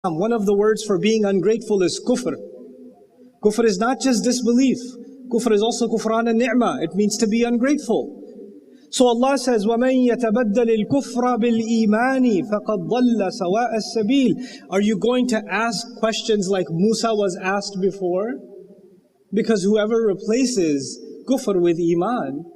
One of the words for being ungrateful is kufr. Kufr is not just disbelief. Kufr is also kufran al-ni'mah. It means to be ungrateful. So Allah says, وَمَن يَتَبَدَّلِ الْكُفْرَ بِالْإِيمَانِ فَقَدْ ضَلَّ سَوَاءَ السَّبِيلِ. Are you going to ask questions like Musa was asked before? Because whoever replaces kufr with iman,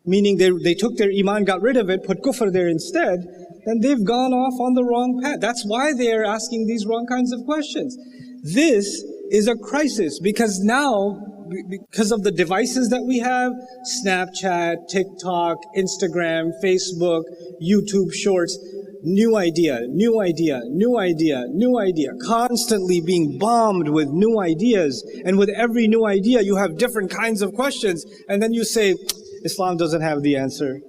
meaning they took their iman, got rid of it, put kufr there instead, then they've gone off on the wrong path. That's why they are asking these wrong kinds of questions. This is a crisis because now, because of the devices that we have, Snapchat, TikTok, Instagram, Facebook, YouTube Shorts, new idea, new idea, new idea, new idea, constantly being bombed with new ideas. And with every new idea, you have different kinds of questions. And then you say, Islam doesn't have the answer.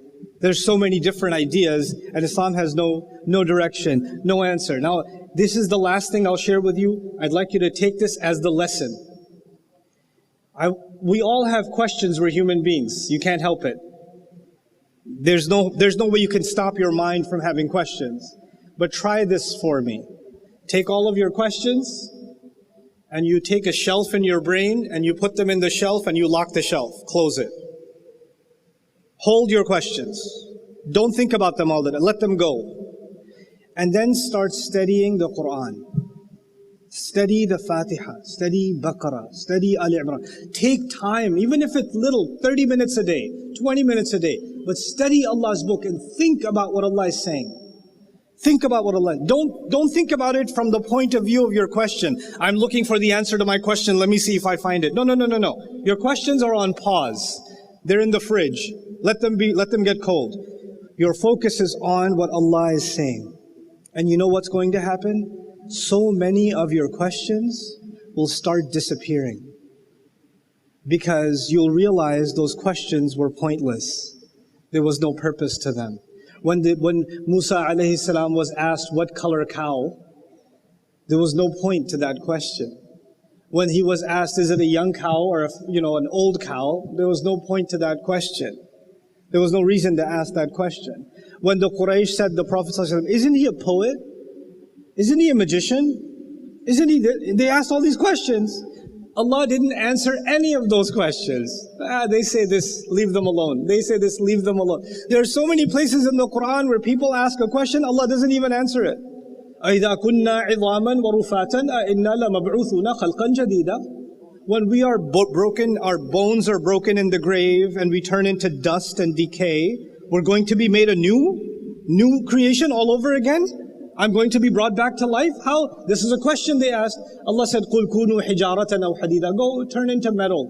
There's so many different ideas, and Islam has no direction, no answer. Now, this is the last thing I'll share with you. I'd like you to take this as the lesson. We all have questions. We're human beings. You can't help it. There's no way you can stop your mind from having questions. But try this for me. Take all of your questions, and you take a shelf in your brain, and you put them in the shelf, and you lock the shelf. Close it. Hold your questions. Don't think about them all the time. Let them go. And then start studying the Quran. Study the Fatiha. Study Baqarah. Study Ali Imran. Take time, even if it's little, 30 minutes a day, 20 minutes a day. But study Allah's book and think about what Allah is saying. Think about what Allah... Don't think about it from the point of view of your question. I'm looking for the answer to my question. Let me see if I find it. No. Your questions are on pause. They're in the fridge. Let them get cold. Your focus is on what Allah is saying. And you know what's going to happen? So many of your questions will start disappearing. Because you'll realize those questions were pointless. There was no purpose to them. When Musa alayhi salam was asked, what color cow? There was no point to that question. When he was asked, is it a young cow or an old cow? There was no point to that question. There was no reason to ask that question. When the Quraysh said the Prophet ﷺ, isn't he a poet? Isn't he a magician? Isn't he? They asked all these questions. Allah didn't answer any of those questions. They say this, leave them alone. They say this, leave them alone. There are so many places in the Quran where people ask a question, Allah doesn't even answer it. أَإِذَا كُنَّا عِظَامًا وَرُفَاتًا أَإِنَّا لَمَبْعُوثُونَ خَلْقًا جَدِيدًا. When we are broken, our bones are broken in the grave and we turn into dust and decay, we're going to be made a new creation all over again? I'm going to be brought back to life? How? This is a question they asked. Allah said, قُلْ كُونُوا حِجَارَةً أَوْ حَدِيدًا. Go turn into metal.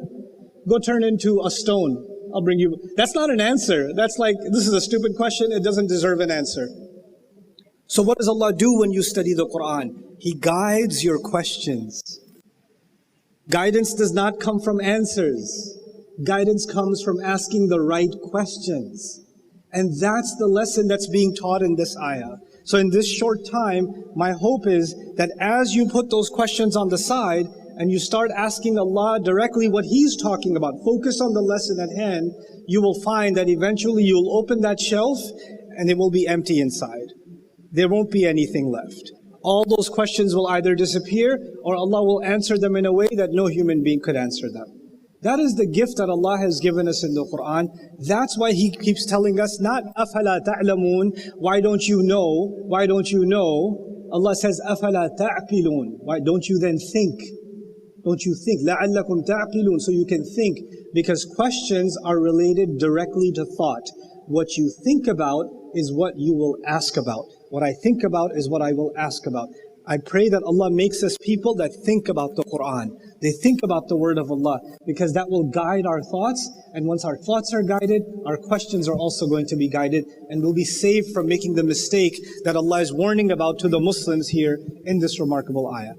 Go turn into a stone. I'll bring you. That's not an answer. That's like, this is a stupid question. It doesn't deserve an answer. So what does Allah do when you study the Quran? He guides your questions. Guidance does not come from answers. Guidance comes from asking the right questions. And that's the lesson that's being taught in this ayah. So in this short time, my hope is that as you put those questions on the side and you start asking Allah directly what He's talking about, focus on the lesson at hand, you will find that eventually you'll open that shelf and it will be empty inside. There won't be anything left. All those questions will either disappear or Allah will answer them in a way that no human being could answer them. That is the gift that Allah has given us in the Quran. That's why He keeps telling us, not أَفَلَا تَعْلَمُونَ, why don't you know? Why don't you know? Allah says, أَفَلَا تَعْقِلُونَ, why don't you then think? Don't you think? لَعَلَّكُمْ تَعْقِلُونَ, so you can think. Because questions are related directly to thought. What you think about is what you will ask about. What I think about is what I will ask about. I pray that Allah makes us people that think about the Quran. They think about the word of Allah, because that will guide our thoughts. And once our thoughts are guided, our questions are also going to be guided, and we'll be saved from making the mistake that Allah is warning about to the Muslims here in this remarkable ayah.